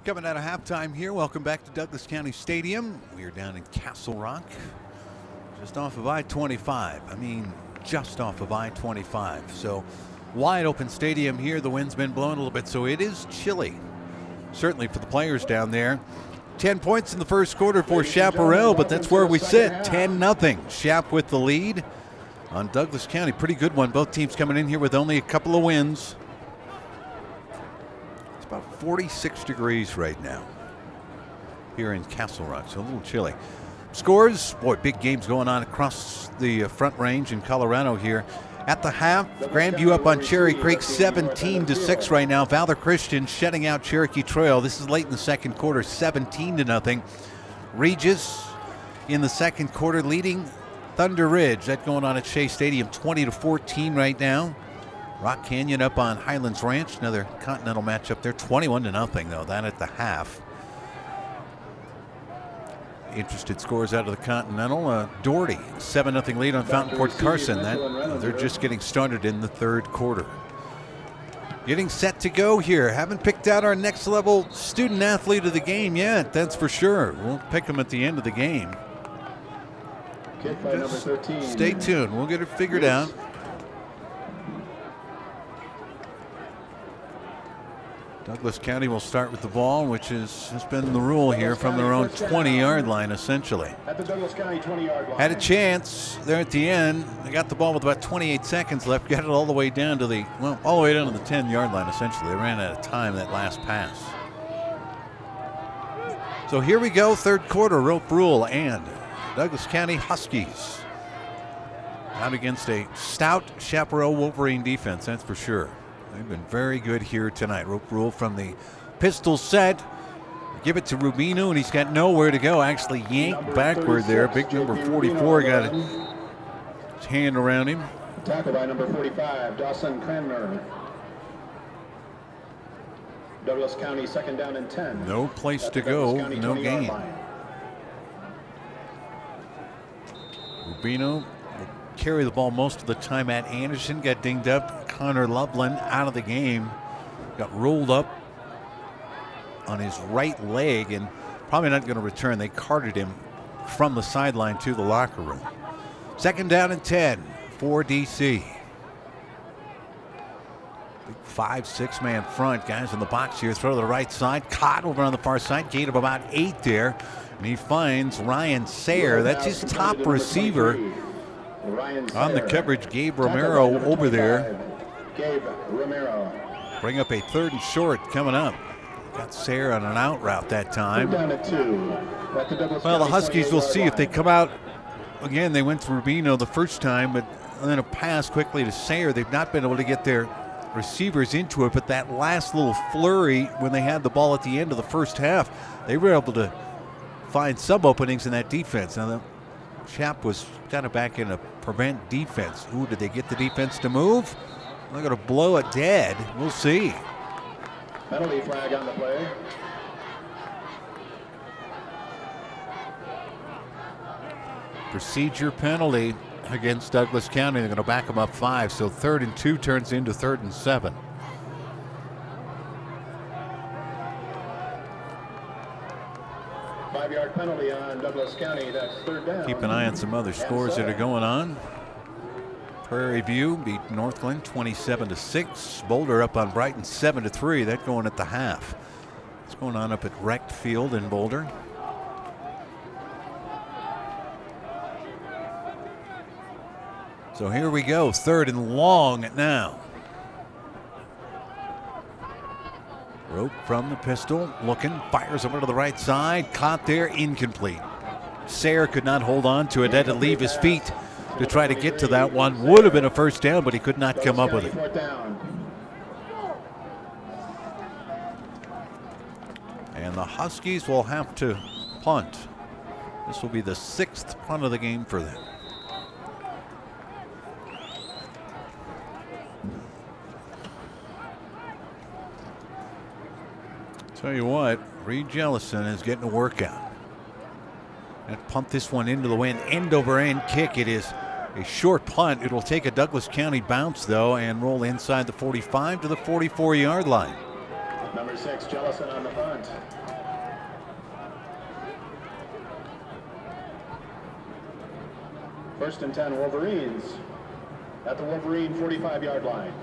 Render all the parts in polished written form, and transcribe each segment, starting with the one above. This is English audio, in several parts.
Coming out of halftime here, welcome back to Douglas County Stadium. We are down in Castle Rock, just off of I-25. I mean, just off of I-25. So, wide open stadium here. The wind's been blowing a little bit, so it is chilly. Certainly for the players down there. 10 points in the first quarter for Chaparral, but that's where we sit. 10-0. Chap with the lead on Douglas County. Pretty good one. Both teams coming in here with only a couple of wins. About 46 degrees right now here in Castle Rock, so a little chilly. Scores, boy, big games going on across the Front Range in Colorado here. At the half, Grandview up on Cherry Creek 17-6 right now. Valor Christian shutting out Cherokee Trail. This is late in the second quarter, 17-0. Regis in the second quarter leading Thunder Ridge. That going on at Shea Stadium, 20-14 right now. Rock Canyon up on Highlands Ranch, another continental matchup there, 21-0 though, that at the half. Interested scores out of the Continental. Doherty, 7-0 lead on Fountain Court Carson. They're just getting started in the third quarter. Getting set to go here. Haven't picked out our next level student athlete of the game yet, that's for sure. We'll pick them at the end of the game. Just stay tuned, we'll get it figured out. Douglas County will start with the ball, which has been the rule here from their own 20-yard line, essentially. At the Douglas County 20-yard line. Had a chance there at the end. They got the ball with about 28 seconds left. Got it all the way down to the 10-yard line, essentially. They ran out of time that last pass. So here we go, third quarter, rope rule, and Douglas County Huskies out against a stout Chaparral Wolverine defense, that's for sure. They've been very good here tonight. Rope rule from the pistol set. Give it to Rubino, and he's got nowhere to go. Actually yanked backward there. Big number 44 got his hand around him. Tackle by number 45, Dawson Cranmer. Douglas County second down and 10. No place to go, no gain. Rubino will carry the ball most of the time. Matt Anderson got dinged up. Connor Loveland out of the game. Got rolled up on his right leg and probably not going to return. They carted him from the sideline to the locker room. Second down and 10 for DC. Big 5-6 man front. Guys in the box here. Throw to the right side. Caught over on the far side. Gain of about 8 there. And he finds Ryan Sayre. That's his top receiver. On the coverage, Gabe Romero over there. Gabe Romero. Bring up a third and short coming up. Got Sayre on an out route that time. Down at 2. Well, the Huskies will see if they come out. Again, they went to Rubino the first time, but then a pass quickly to Sayre. They've not been able to get their receivers into it, but that last little flurry when they had the ball at the end of the first half, they were able to find some openings in that defense. Now, the Chap was kind of back in a prevent defense. Ooh, did they get the defense to move? They're going to blow it dead. We'll see. Penalty flag on the play. Procedure penalty against Douglas County. They're going to back them up 5. So 3rd and 2 turns into 3rd and 7. Five-yard penalty on Douglas County. That's third down. Keep an eye on some other scores that are going on. Prairie View beat Northland 27-6. Boulder up on Brighton 7-3. That going at the half. What's going on up at Rec Field in Boulder? So here we go, 3rd and long now. Rope from the pistol, looking, fires over to the right side, caught there, incomplete. Sayre could not hold on to it, had to leave his feet to try to get to that one. Would have been a first down, but he could not come up with it. And the Huskies will have to punt. This will be the 6th punt of the game for them. Tell you what, Reed Jellison is getting a workout. And punt this one into the wind, end over end kick. It is a short punt. It'll take a Douglas County bounce though and roll inside the 45 to the 44-yard line. Number 6, Jellison on the punt. First and 10, Wolverines at the Wolverine 45-yard line.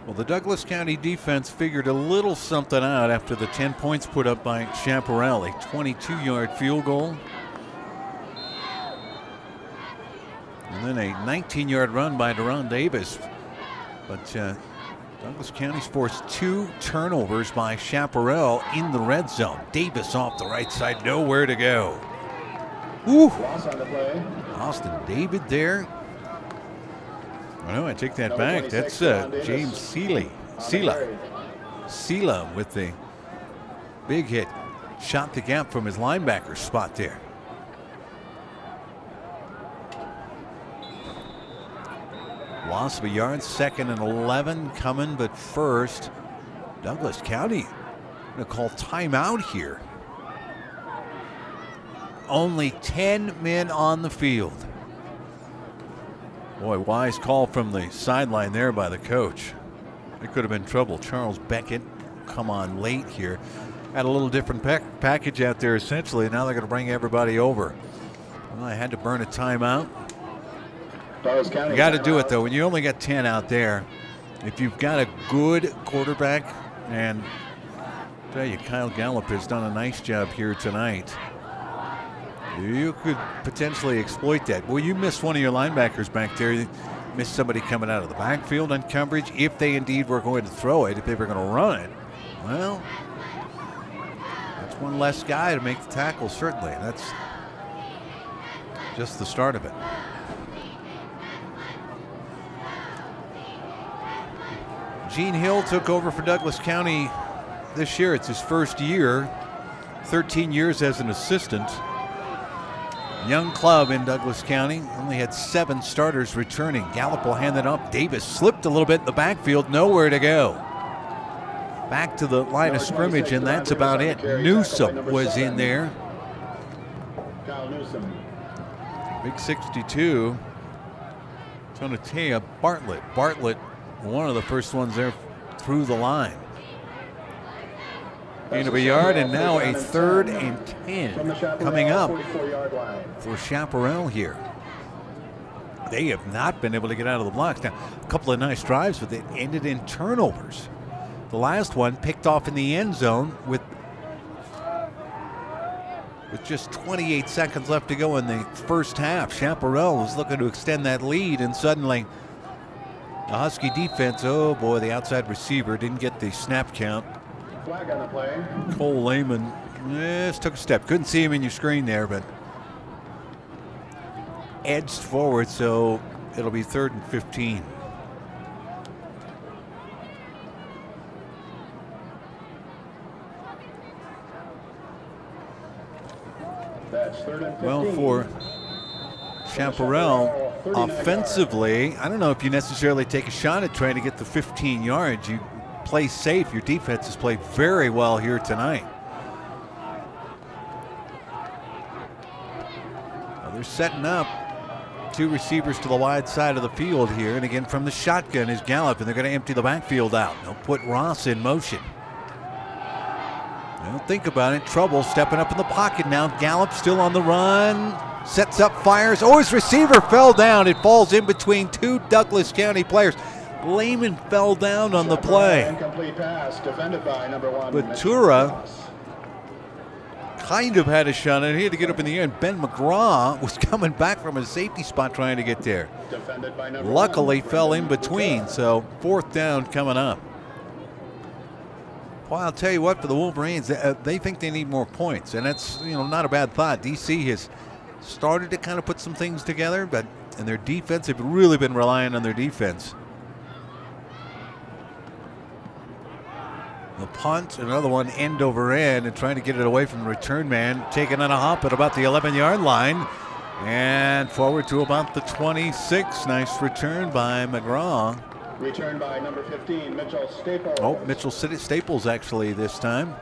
Well, the Douglas County defense figured a little something out after the 10 points put up by Chaparral, a 22-yard field goal. And then a 19-yard run by Deron Davis. But Douglas County's forced 2 turnovers by Chaparral in the red zone. Davis off the right side, nowhere to go. Woo! Loss on the play. Austin David there. Oh, no, I take that back. That's James Sela with the big hit. Shot the gap from his linebacker spot there. Loss of a yard, 2nd and 11 coming, but first, Douglas County going to call timeout here. Only 10 men on the field. Boy, wise call from the sideline there by the coach. It could have been trouble. Charles Beckett come on late here. Had a little different package out there essentially. Now they're going to bring everybody over. Well, I had to burn a timeout. You got to do it though. When you only got 10 out there, if you've got a good quarterback, and I tell you, Kyle Gallup has done a nice job here tonight. You could potentially exploit that. Well, you missed one of your linebackers back there. You missed somebody coming out of the backfield on coverage. If they indeed were going to throw it, if they were going to run it, well, that's one less guy to make the tackle, certainly. That's just the start of it. Gene Hill took over for Douglas County this year. It's his first year, 13 years as an assistant. Young club in Douglas County, only had 7 starters returning. Gallup will hand it up. Davis slipped a little bit in the backfield, nowhere to go. Back to the line of scrimmage, and that's about it. Newsom was in there. Kyle Newsom. Big 62. Tonatea Bartlett. Bartlett, one of the first ones there through the line. Gain of a yard, and now a 3rd and 10 coming up for Chaparral here. They have not been able to get out of the blocks. Now, a couple of nice drives, but they ended in turnovers. The last one picked off in the end zone with just 28 seconds left to go in the first half. Chaparral was looking to extend that lead, and suddenly the Husky defense, oh boy, the outside receiver didn't get the snap count. Flag on the play. Cole Lehman just took a step. Couldn't see him in your screen there, but edged forward, so it'll be 3rd and 15. That's 3rd and 15. Well, for Chaparral, offensively, I don't know if you necessarily take a shot at trying to get the 15 yards. You play safe. Your defense has played very well here tonight. Well, they're setting up 2 receivers to the wide side of the field here, and again from the shotgun is Gallup, and they're going to empty the backfield out. They'll put Ross in motion. Well, think about it. Trouble stepping up in the pocket now. Gallup still on the run. Sets up, fires. Oh, his receiver fell down. It falls in between 2 Douglas County players. Lehman fell down on the play. Incomplete pass defended by number 1. But Tura kind of had a shot, and he had to get up in the air. And Ben McGraw was coming back from a safety spot trying to get there. Defended by number Luckily 1. fell in between, so 4th down coming up. Well, I'll tell you what, for the Wolverines, they think they need more points, and that's, you know, not a bad thought. DC has started to kind of put some things together, but and their defense, they've really been relying on their defense. The punt, another one end over end, and trying to get it away from the return man. Taken on a hop at about the 11-yard line. And forward to about the 26. Nice return by McGraw. Returned by number 15, Mitchell Staples. Oh, Mitchell Staples actually this time.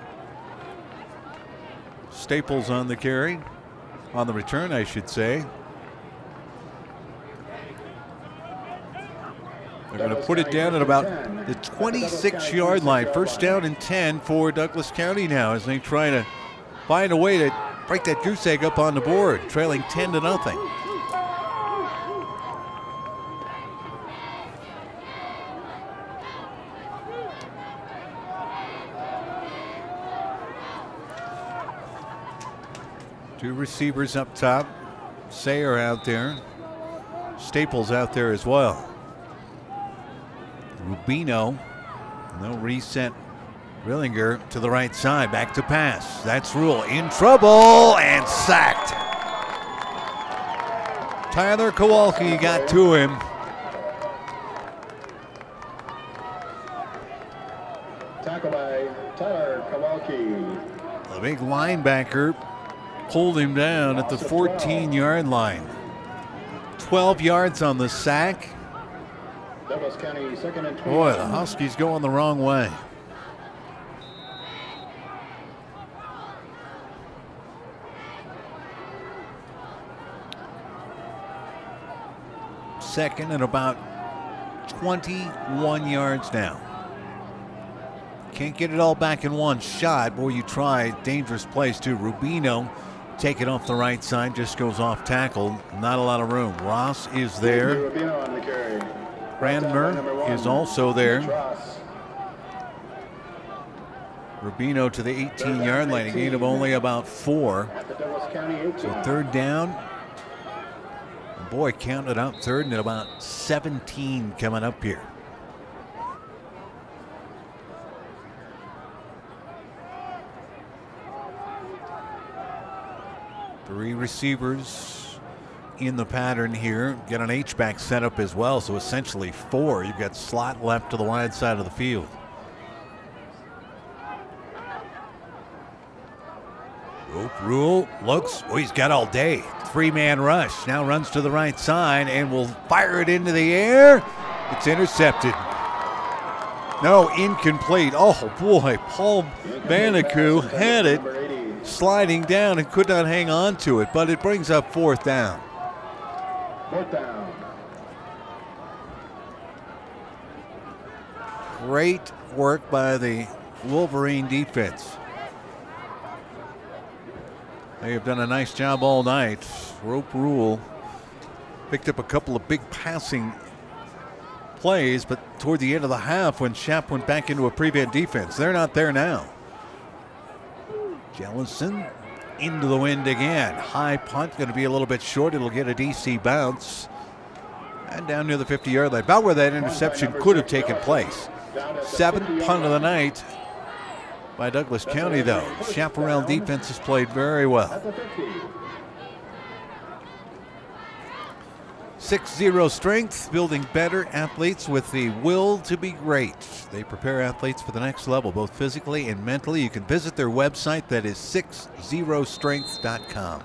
Staples on the carry. On the return, I should say. They're They're going to put it down at about the 26-yard line. First down and 10 for Douglas County now as they try to find a way to break that goose egg up on the board, trailing 10-0. Two receivers up top. Sayer out there. Staples out there as well. Rubino. No reset. Rillinger to the right side. Back to pass. That's Rule in trouble and sacked. Tyler Kowalski got to him. Tackle by Tyler Kowalski. The big linebacker pulled him down at the 14-yard line. 12 yards on the sack. Douglas County, 2nd and 20. Boy, the Huskies going the wrong way. Second and about 21 yards now. Can't get it all back in one shot. Boy, you try. Dangerous place too. Rubino take it off the right side, just goes off tackle. Not a lot of room. Ross is there. Brandner is also there. Rubino to the 18-yard line, a gain of only about 4. So third down. Boy, count it up. Third and about 17 coming up here. Three receivers in the pattern here. Get an H-back setup as well, so essentially 4. You've got slot left to the wide side of the field. Rope Rule looks, oh, he's got all day. 3-man rush. Now runs to the right side and will fire it into the air. It's intercepted. No, incomplete. Oh boy, Paul Banacou had it sliding down and could not hang on to it, but it brings up 4th down. 4th down. Great work by the Wolverine defense. They have done a nice job all night. Rope Rule picked up a couple of big passing plays, but toward the end of the half when Shap went back into a prevent defense, they're not there now. Jellison into the wind again. High punt, going to be a little bit short. It'll get a DC bounce. And down near the 50-yard line, about where that interception could have taken place. 7th punt of the night by Douglas County, though. Chaparral defense has played very well. 6-0 strength, building better athletes with the will to be great. They prepare athletes for the next level, both physically and mentally. You can visit their website, that is 60strength.com.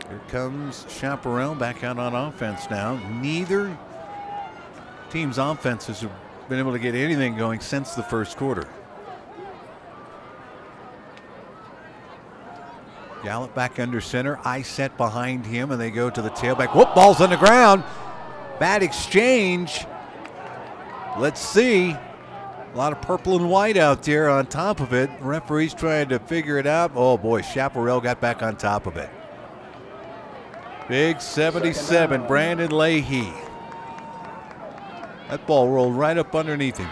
Here comes Chaparral back out on offense now. Neither team's offenses have been able to get anything going since the first quarter. Gallup back under center. Eye set behind him, and they go to the tailback. Whoop, ball's on the ground. Bad exchange. Let's see. A lot of purple and white out there on top of it. The referee's trying to figure it out. Oh boy, Chaparral got back on top of it. Big 77, Brandon Leahy. That ball rolled right up underneath him.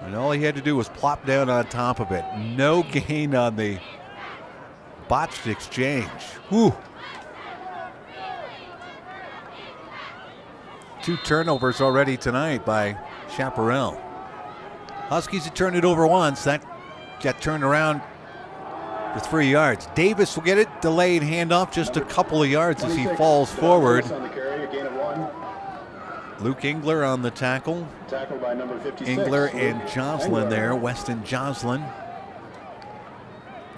And all he had to do was plop down on top of it. No gain on the botched exchange. Whew. 2 turnovers already tonight by Chaparral. Huskies had turned it over once. That got turned around for 3 yards. Davis will get it. Delayed handoff, just a couple of yards as he falls forward. Luke Engler on the tackle. Tackled by number 56. Engler and Joslin there. Weston Joslin.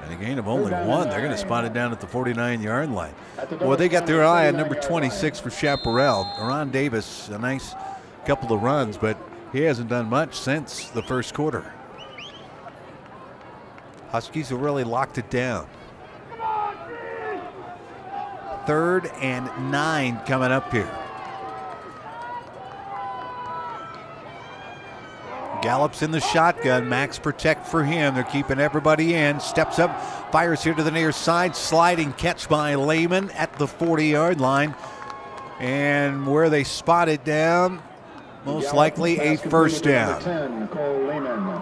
And a gain of only 1. They're going to spot it down at the 49-yard line. Well, they got their eye on number 26 for Chaparral. Ron Davis, a nice couple of runs, but he hasn't done much since the first quarter. Huskies have really locked it down. 3rd and 9 coming up here. Gallops in the shotgun. Max protect for him. They're keeping everybody in. Steps up, fires here to the near side. Sliding catch by Lehman at the 40-yard line. And where they spot it down, most likely a first down. 10, Cole Lehman.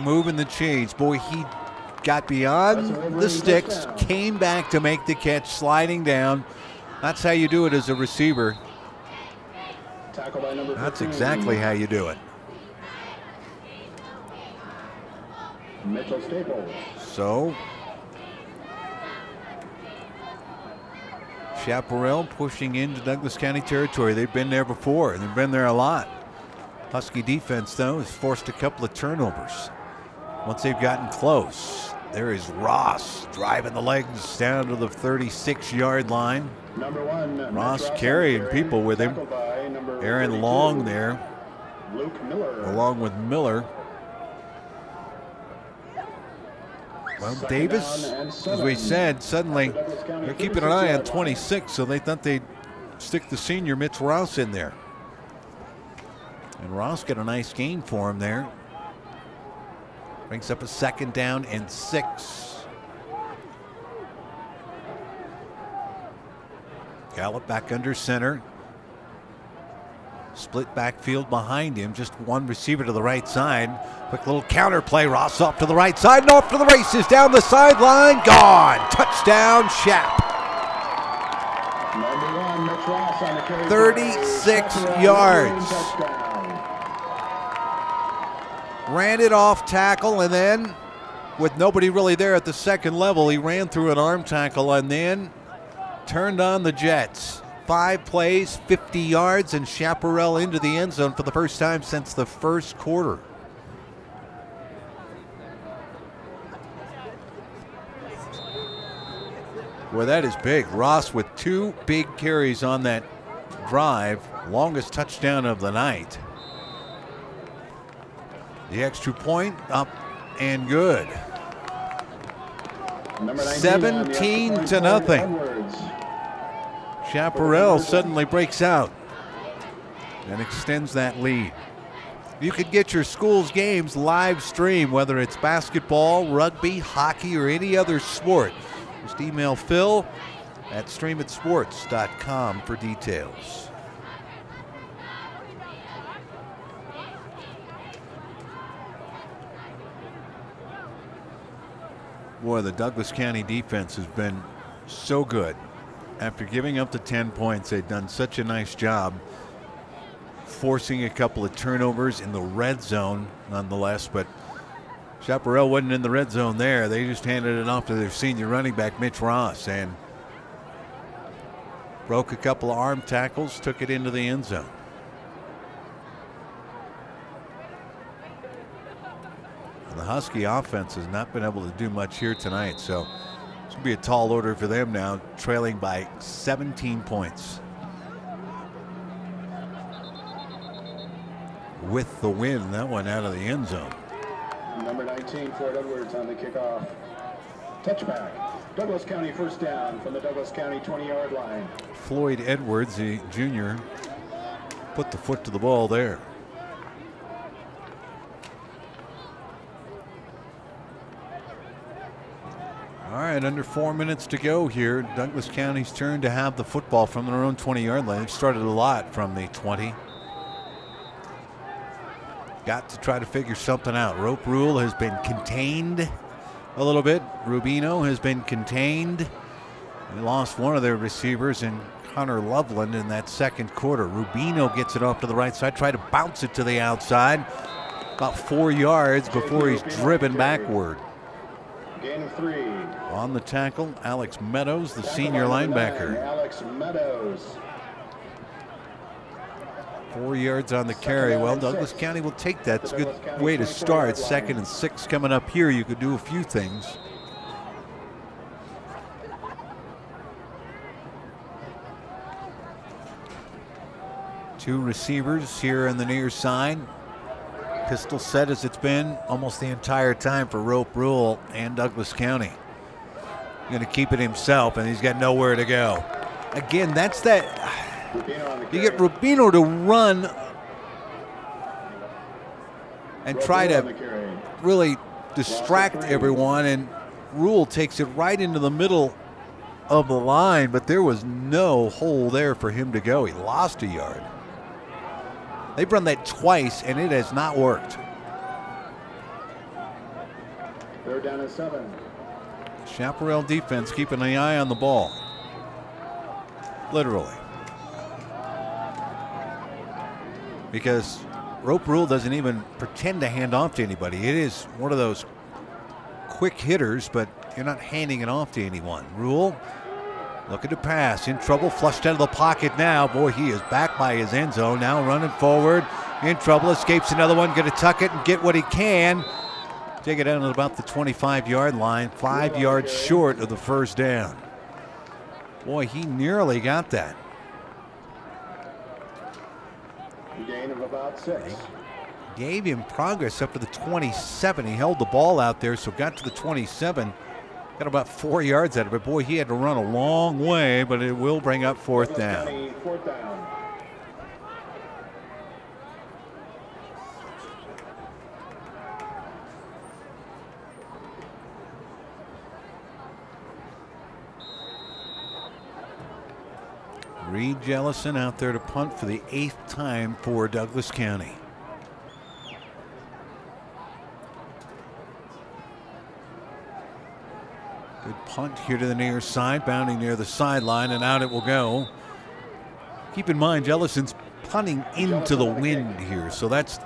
Moving the chains. Boy, he got beyond the sticks, came back to make the catch, sliding down. That's how you do it as a receiver. That's exactly how you do it. Mitchell Staples. So, Chaparral pushing into Douglas County territory. They've been there before. They've been there a lot. Husky defense, though, has forced a couple of turnovers. Once they've gotten close, there is Ross driving the legs down to the 36-yard line. Number 1, Ross carrying people with him. Aaron Long there, Luke Miller. along with Miller. Well, Davis, as we said, suddenly they're keeping an eye on 26, so they thought they'd stick the senior Mitch Ross in there. And Ross got a nice gain for him there. Brings up a 2nd down and 6. Gallup back under center. Split backfield behind him. Just one receiver to the right side. Quick little counter play. Ross off to the right side and off to the races. Down the sideline. Gone. Touchdown, Shap. Number 1, Mitch Ross on the carry. 36 yards. Ran it off tackle, and then with nobody really there at the second level, he ran through an arm tackle and then turned on the Jets. 5 plays, 50 yards, and Chaparral into the end zone for the first time since the first quarter. Well, that is big. Ross with 2 big carries on that drive. Longest touchdown of the night. The extra point up and good. 17 to nothing. Chaparral suddenly breaks out and extends that lead. You could get your school's games live stream, whether it's basketball, rugby, hockey, or any other sport. Just email Phil at streamitsports.com for details. Boy, the Douglas County defense has been so good. After giving up the 10 points, they've done such a nice job forcing a couple of turnovers in the red zone nonetheless, but Chaparral wasn't in the red zone there. They just handed it off to their senior running back, Mitch Ross, and broke a couple of arm tackles, took it into the end zone. The Husky offense has not been able to do much here tonight, so it's going to be a tall order for them now, trailing by 17 points. With the win, that one out of the end zone. Number 19, Floyd Edwards on the kickoff. Touchback. Douglas County first down from the Douglas County 20-yard line. Floyd Edwards, the junior, put the foot to the ball there. All right, under 4 minutes to go here. Douglas County's turn to have the football from their own 20-yard line. They've started a lot from the 20. Got to try to figure something out. Rope rule has been contained a little bit. Rubino has been contained. They lost one of their receivers in Connor Loveland in that second quarter. Rubino gets it off to the right side, try to bounce it to the outside. About 4 yards before he's driven backward. Gain of 3. On the tackle, Alex Meadows, the senior linebacker. Alex Meadows. 4 yards on the carry. Well, Douglas County will take that. It's a good way to start. 2nd and 6 coming up here. You could do a few things. Two receivers here on the near side. Pistol set as it's been almost the entire time for Rope Rule and Douglas County. going to keep it himself, and he's got nowhere to go. Again, that's that. You get Rubino to run and try to really distract everyone, and Rule takes it right into the middle of the line, but there was no hole there for him to go. He lost a yard. They've run that twice, and it has not worked. They're down at 7. Chaparral defense keeping an eye on the ball. Literally. Because Rope Rule doesn't even pretend to hand off to anybody. It is one of those quick hitters, but you're not handing it off to anyone. Rule looking to pass, in trouble, flushed out of the pocket now. Boy, he is back by his end zone, now running forward, in trouble, escapes another one, going to tuck it and get what he can. Take it down at about the 25-yard line, 5 yards short of the first down. Boy, he nearly got that. Gain of about 6. Gave him progress up to the 27. He held the ball out there, so got to the 27. Got about 4 yards out of it. Boy, he had to run a long way, but it will bring up fourth down. Fourth down. Reed Jellison out there to punt for the 8th time for Douglas County. Good punt here to the near side, bounding near the sideline, and out it will go. Keep in mind, Jellison's punting into the wind here, so that's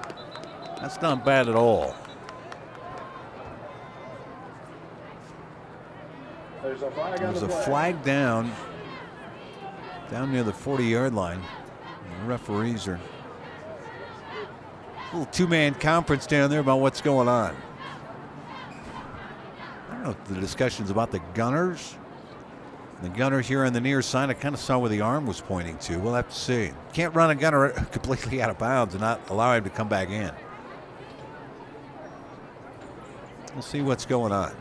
not bad at all. There's a flag There's a flag down near the 40-yard line. The referees are a little two-man conference down there about what's going on. I don't know if the discussion's about the gunners. The gunner here on the near side, I kind of saw where the arm was pointing to. We'll have to see. Can't run a gunner completely out of bounds and not allow him to come back in. We'll see what's going on.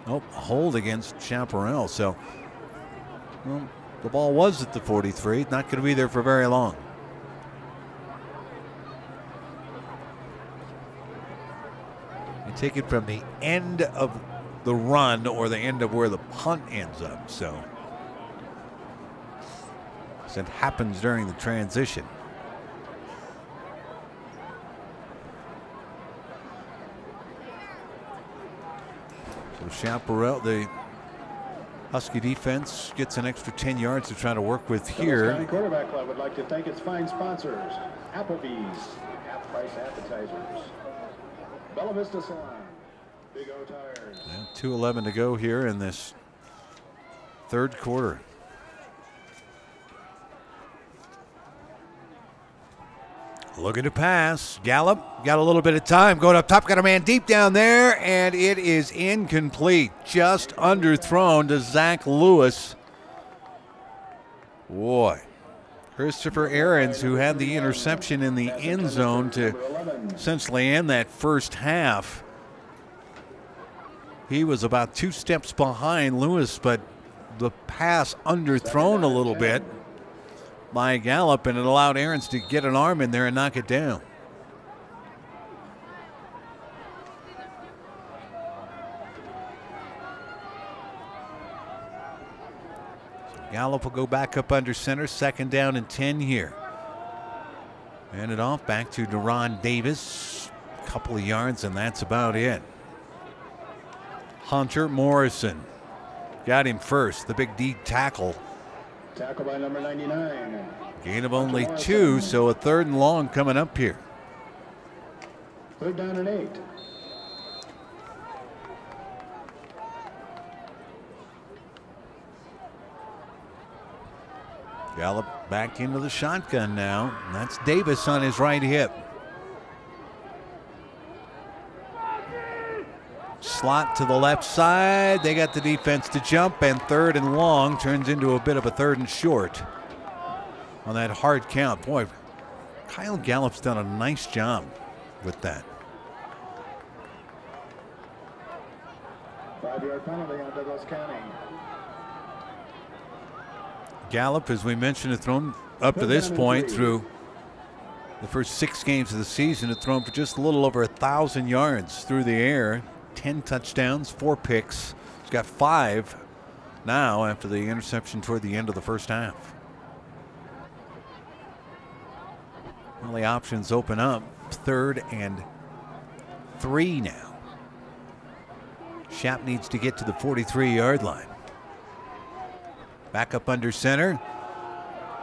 Oh, hold against Chaparral. So, well, the ball was at the 43. Not going to be there for very long. You take it from the end of the run or the end of where the punt ends up. So, as it happens during the transition. So Chaparral, the Husky defense, gets an extra 10 yards to try to work with here. County Quarterback Club would like to thank its fine sponsors: Applebee's, half-price appetizers, Bella Vista Salon, Big O Tires. 2:11 to go here in this third quarter. Looking to pass. Gallup got a little bit of time. Going up top. Got a man deep down there. And it is incomplete. Just underthrown to Zach Lewis. Boy. Christopher Ahrens, who had the interception in the end zone to essentially end that first half. He was about 2 steps behind Lewis, but the pass underthrown a little bit by Gallup, and it allowed Ahrens to get an arm in there and knock it down. So Gallup will go back up under center, 2nd down and 10 here. Hand it off back to Deron Davis. A couple of yards, and that's about it. Hunter Morrison got him first, the big D tackle. Tackle by number 99. Gain of only 2, so a 3rd and long coming up here. 3rd down and 8. Gallup back into the shotgun now. And that's Davis on his right hip. Slot to the left side. They got the defense to jump, and 3rd and long turns into a bit of a 3rd and short on that hard count. Boy, Kyle Gallup's done a nice job with that. 5 2-yard penalty on Douglas County. Gallup, as we mentioned, has thrown up to this point through the first 6 games of the season, had thrown for just a little over 1,000 yards through the air, 10 touchdowns, 4 picks. He's got 5 now after the interception toward the end of the first half. Well, the options open up. 3rd and 3 now. Schaap needs to get to the 43-yard line. Back up under center.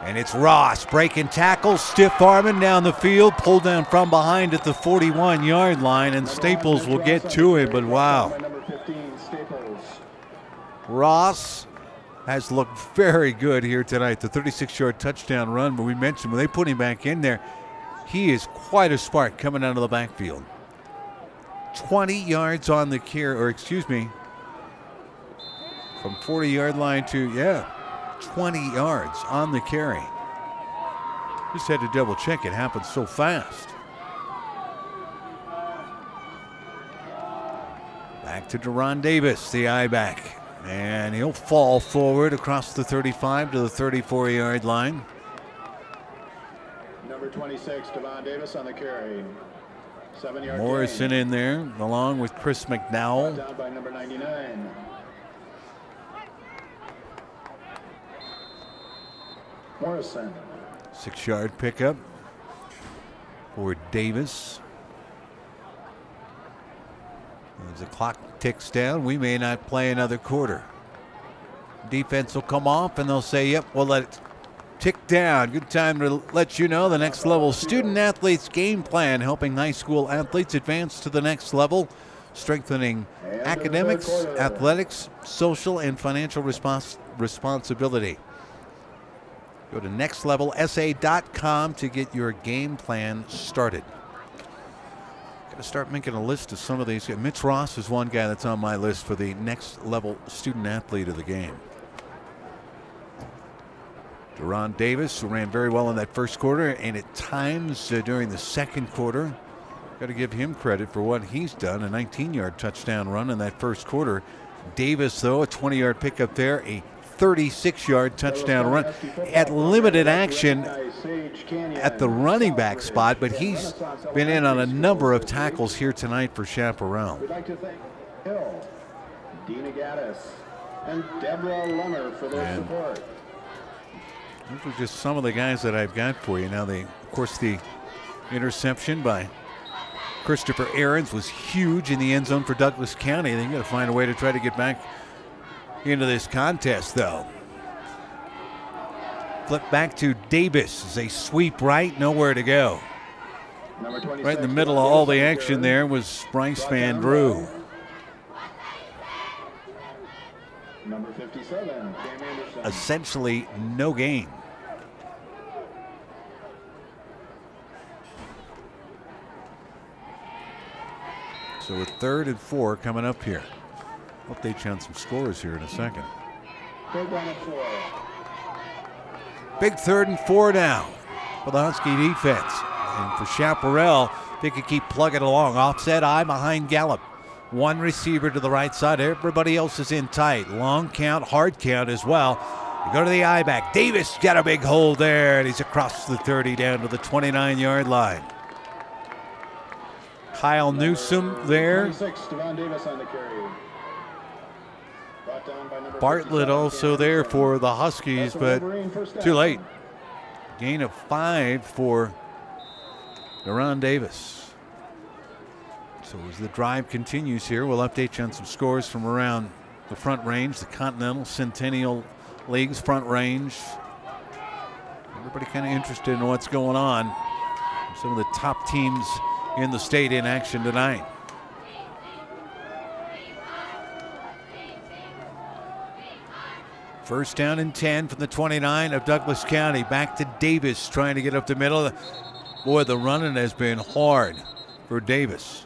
And it's Ross breaking tackles, stiff arming down the field, pulled down from behind at the 41-yard line, and Staples will get to him, but wow. Ross has looked very good here tonight. The 36-yard touchdown run, but we mentioned when they put him back in there, he is quite a spark coming out of the backfield. 20 yards on the carry, or excuse me, from 40-yard line to, 20 yards on the carry. Just had to double check. It happened so fast. Back to Deron Davis, the I-back. And he'll fall forward across the 35 to the 34-yard line. Number 26, Deron Davis on the carry. 7-yard Morrison gain. in there, along with Chris McDowell. Down by number 99. Morrison. 6-yard pickup for Davis. As the clock ticks down, we may not play another quarter. Defense will come off and they'll say, yep, we'll let it tick down. Good time to let you know the Next Level Student Athletes game plan, helping high school athletes advance to the next level, strengthening academics, athletics, social, and financial responsibility. Go to nextlevelsa.com to get your game plan started. Got to start making a list of some of these. Mitch Ross is one guy that's on my list for the Next Level Student Athlete of the game. Deron Davis, who ran very well in that first quarter, and at times during the second quarter. Got to give him credit for what he's done. A 19-yard touchdown run in that first quarter. Davis, though, a 20-yard pickup there, a 36-yard touchdown run at limited action at the running back spot, but he's been in on a number of tackles here tonight for Chaparral. We'd like to thank Hill, Dina Gaddis, and Deborah Lummer for their support. Those are just some of the guys that I've got for you. Now, of course, the interception by Christopher Ahrens was huge in the end zone for Douglas County. They've got to find a way to try to get back into this contest, though. Flip back to Davis as they sweep right, nowhere to go. Right in the middle of all the action there was Bryce Van Drew. Number 57, Cam Anderson. Essentially no gain. So a 3rd and 4 coming up here. Update you on some scores here in a second. Third down and 4. Big 3rd and 4 now for the Husky defense. And for Chaparral, they could keep plugging along. Offset eye behind Gallup. One receiver to the right side. Everybody else is in tight. Long count, hard count as well. You go to the eye back. Davis got a big hole there, and he's across the 30 down to the 29-yard line. Kyle Newsom there. 26, Deron Davis on the carry. Brought down by number Bartlett 57, also Cam there Anderson. for the Huskies, but too late. Gain of 5 for Deron Davis. So as the drive continues here, we'll update you on some scores from around the Front Range, the Continental, Centennial Leagues, Front Range. Everybody kind of interested in what's going on. Some of the top teams in the state in action tonight. First down and 10 from the 29 of Douglas County. Back to Davis trying to get up the middle. Boy, the running has been hard for Davis.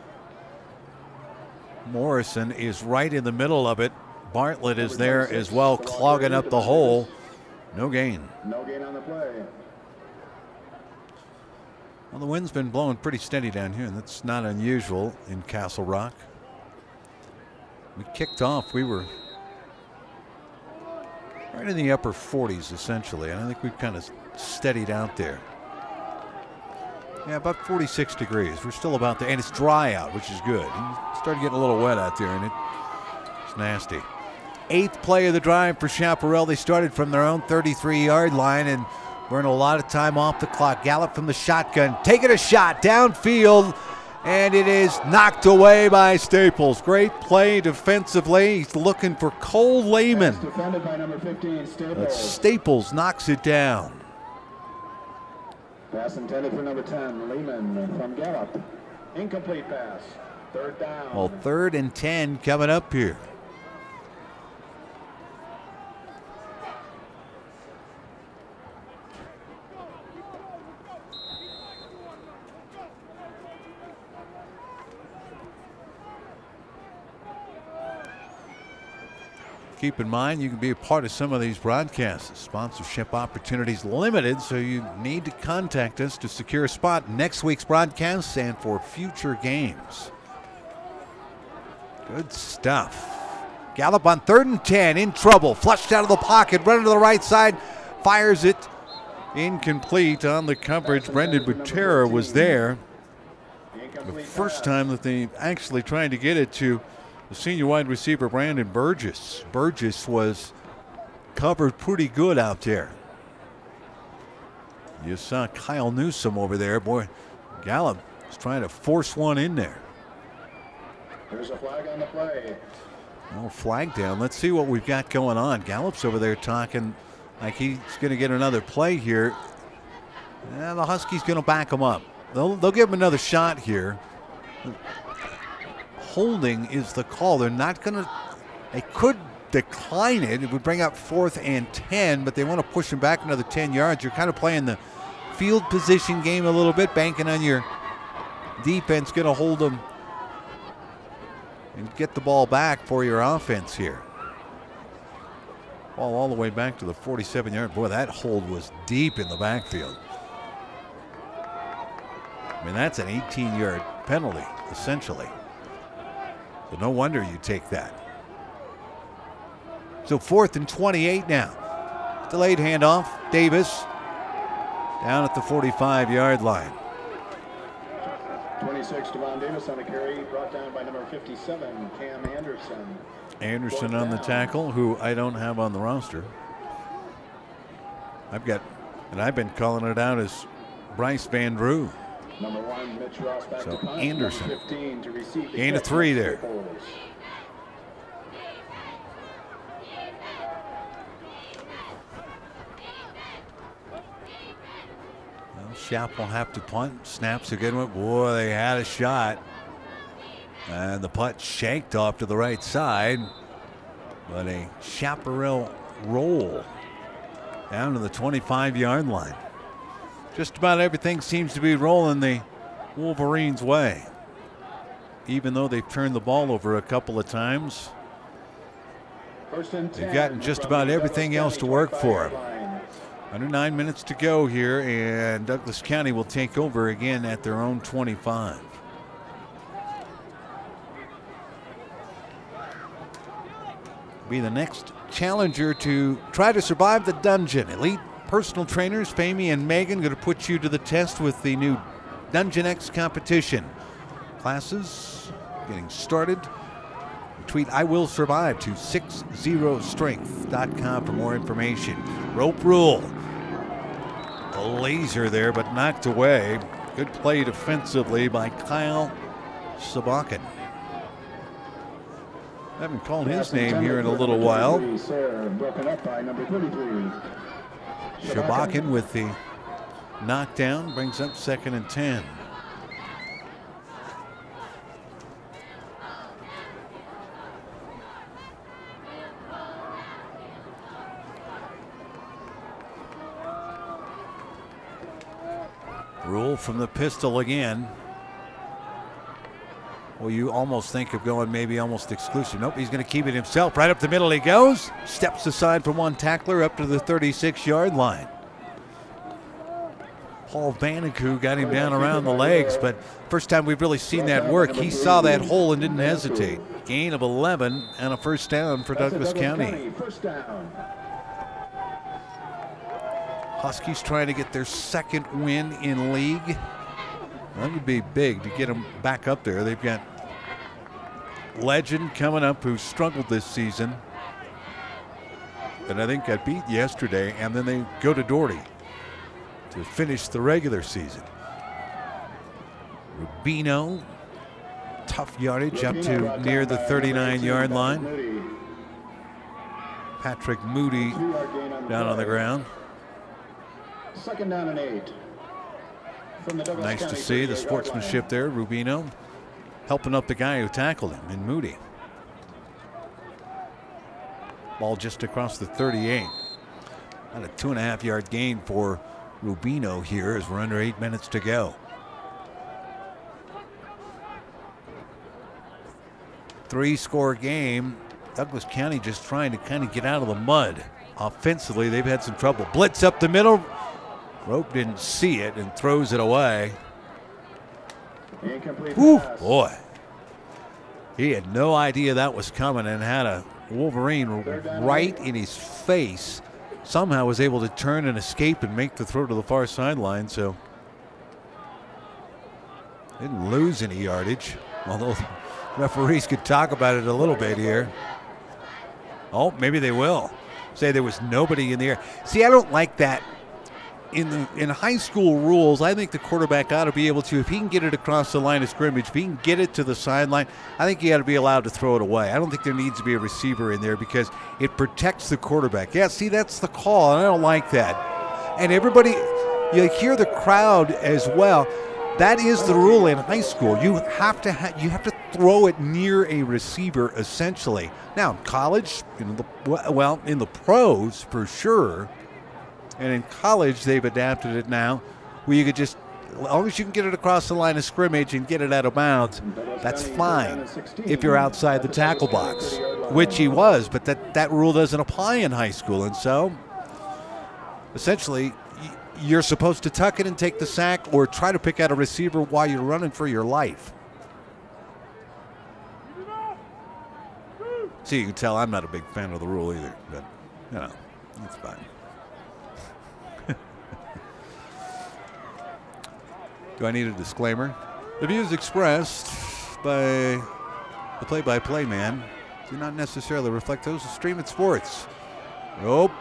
Morrison is right in the middle of it. Bartlett is there as well, clogging up the hole. No gain. No gain on the play. Well, the wind's been blowing pretty steady down here, and that's not unusual in Castle Rock. we kicked off, we were right in the upper 40s essentially, and I think we've kind of steadied out there. Yeah, about 46 degrees. We're still about there, and it's dry out, which is good. It started getting a little wet out there, and it's nasty. 8th play of the drive for Chaparral. They started from their own 33-yard line and burn a lot of time off the clock. Gallup from the shotgun, taking a shot downfield, and it is knocked away by Staples. Great play defensively. He's looking for Cole Lehman. Defended by number 15, Staples. But Staples knocks it down. Pass intended for number 10, Lehman from Gallup. Incomplete pass. 3rd down. Well, 3rd and 10 coming up here. Keep in mind, you can be a part of some of these broadcasts. Sponsorship opportunities limited, so you need to contact us to secure a spot in next week's broadcasts and for future games. Good stuff. Gallup on 3rd and 10, in trouble. Flushed out of the pocket, running to the right side, fires it. Incomplete on the coverage. Brendan Butera was there. The first time that they actually tried to get it to the senior wide receiver, Brandon Burgess. Burgess was covered pretty good out there. You saw Kyle Newsome over there. Boy, Gallup is trying to force one in there. There's a flag on the play. No flag down. Let's see what we've got going on. Gallup's over there talking like he's going to get another play here. And the Huskies going to back him up. They'll give him another shot here. Holding is the call. They're not going to, they could decline it. It would bring up 4th and 10, but they want to push him back another 10 yards. You're kind of playing the field position game a little bit, banking on your defense going to hold them and get the ball back for your offense here. Ball all the way back to the 47-yard. Boy, that hold was deep in the backfield. I mean, that's an 18-yard penalty, essentially. So no wonder you take that. So 4th and 28 now. Delayed handoff. Davis down at the 45-yard line. 26, Devon Davis on the carry, brought down by number 57, Cam Anderson. Anderson on the tackle, who I don't have on the roster. I've been calling it out as Bryce Van Drew. Number 1, Mitch Ross back So to punt. Anderson, 15 to receive the gain of catch. 3 there. Well, Shap will have to punt. Snaps a good one. Boy, they had a shot. And the punt shanked off to the right side. But a Chaparral roll down to the 25-yard line. Just about everything seems to be rolling the Wolverines' way. Even though they've turned the ball over a couple of times, they've gotten just about everything else to work for them. Under 9 minutes to go here, and Douglas County will take over again at their own 25. Be the next challenger to try to survive the dungeon. Elite personal trainers, Famey and Megan, going to put you to the test with the new Dungeon X competition. Classes getting started. Tweet I will survive to 60strength.com for more information. Rope rule. A laser there, but knocked away. Good play defensively by Kyle Sabakin. Haven't called his name here in a little while. Broken up by number 33. Sabakin with the knockdown brings up 2nd and 10. Rule from the pistol again. Well, you almost think of going maybe almost exclusive. Nope, he's going to keep it himself. Right up the middle he goes. Steps aside for one tackler up to the 36-yard line. Paul Vanaku got him down around the legs, but first time we've really seen that work. He saw that hole and didn't hesitate. Gain of 11 and a first down for Douglas County. First down. Huskies trying to get their second win in league. That would be big to get them back up there. They've got Legend coming up who struggled this season, but I think got beat yesterday, and then they go to Doherty to finish the regular season. Rubino, tough yardage up to near the 39-yard line. Patrick Moody down on the ground. Second down and 8. Nice to see the sportsmanship there. Rubino helping up the guy who tackled him in Moody. Ball just across the 38. About a 2.5-yard gain for Rubino here as we're under 8 minutes to go. 3-score game. Douglas County just trying to kind of get out of the mud. Offensively, they've had some trouble. Blitz up the middle. Rope didn't see it and throws it away. Ooh, boy. He had no idea that was coming and had a Wolverine right in his face. Somehow was able to turn and escape and make the throw to the far sideline. So didn't lose any yardage, although referees could talk about it a little bit here. Oh, maybe they will. Say there was nobody in the air. See, I don't like that. In high school rules, I think the quarterback ought to be able to, if he can get it across the line of scrimmage, if he can get it to the sideline, I think he ought to be allowed to throw it away. I don't think there needs to be a receiver in there because it protects the quarterback. Yeah, see, that's the call, and I don't like that. And everybody, you hear the crowd as well. That is the rule in high school. You have to throw it near a receiver, essentially. Now, in college, in the pros for sure. And in college, they've adapted it now where you could just, as long as you can get it across the line of scrimmage and get it out of bounds, that's fine if you're outside the tackle box, which he was, but that rule doesn't apply in high school. And so, essentially, you're supposed to tuck it and take the sack or try to pick out a receiver while you're running for your life. See, you can tell I'm not a big fan of the rule either, but, you know, it's fine. Do I need a disclaimer? The views expressed by the play-by-play man do not necessarily reflect those of Stream Sports. Nope.